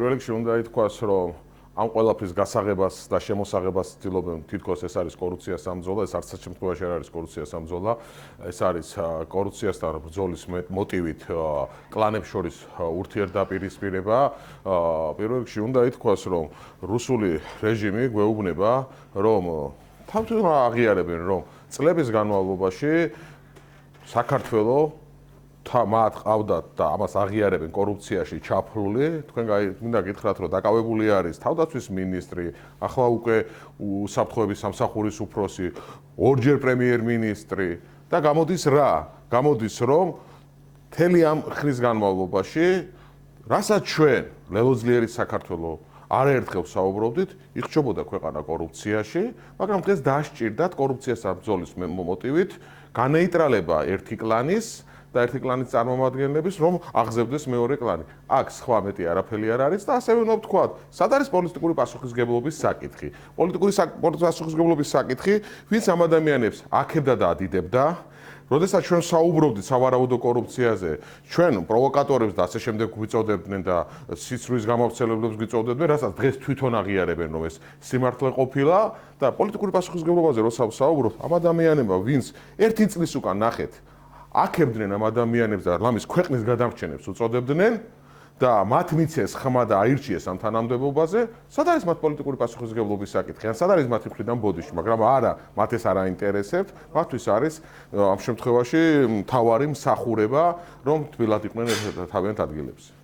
პირველ რიგში უნდა ითქვას, რომ ამ ყველაფრის გასაღებას და შემოსაღებას ცდილობენ თითქოს ეს არის კორუფციას სამძოლა, ეს არც შემთხვევაში არ არის კორუფციას სამძოლა, ეს არის კორუფციასთან ბრძოლის მოტივით კლანებს შორის ურთიერთდაპირისპირება. პირველ რიგში უნდა ითქვას, რომ რუსული რეჟიმი გვეუბნება, რომ თავმჯდომარედ აღიარებენ, რომ წლების განმავლობაში საქართველოს მათ ყავდათ და ამას აღიარებენ კორუფციაში ჩაფრული. თქვენ მინდა გითხრათ, რომ დაკავებული არის თავდაცვის მინისტრი, ახლა უკვე უსაფრთხოების სამსახურის უფროსი, ორჯერ პრემიერ-მინისტრი და გამოდის რა? გამოდის, რომ მთელი ამ ხნის განმავლობაში, რასაც ჩვენ ლელოძლიერი საქართველოს არაერთხელ საუბრობდით, იხჩობოდა ქვეყანა კორუფციაში, მაგრამ დღეს დასჭირდათ კორუფციას ბრძოლის მოტივით განეიტრალება ერთი კლანის და ერთი კლანის წარმომადგენლების, რომ აღზევდეს მეორე კლანი. აქ სხვა მეტი არაფერი არ არის და ასევე უნდა ვთქვათ, სად არის პოლიტიკური პასუხისმგებლობის საკითხი? პოლიტიკური პასუხისმგებლობის საკითხი, ვინც ამ ადამიანებს აქებდა და ადიდებდა, როდესაც ჩვენ საუბრობდით სავარაუდო კორუფციაზე, ჩვენ პროვოკატორებს და ასე შემდეგ გვიწოდებდნენ და სიცრუის გამავრცელებლებს გვიწოდებდნენ, რასაც დღეს თვითონ აღიარებენ, რომ ეს სიმართლე ყოფილა და პოლიტიკური პასუხისმგებლობაზე რო საუბრობთ, ამ ადამიანებმა, ვინც ერთი წლის უკან ნახეთ აქებდნენ ამ ადამიანებს და ლამის ქვეყნის გადამრჩენებს უწოდებდნენ და მათ მიცეს ხმა და აირჩიეს ამ თანამდებობაზე, სად არის მათ პოლიტიკური პასუხისმგებლობის საკითხი? ან სად არის მათი მხრიდან ბოდიში? მაგრამ არა, მათ ეს არ აინტერესებთ, მათთვის არის ამ შემთხვევაში მთავარი მსახურება, რომ თბილად იყვნენ თავიანთ ადგილებზე.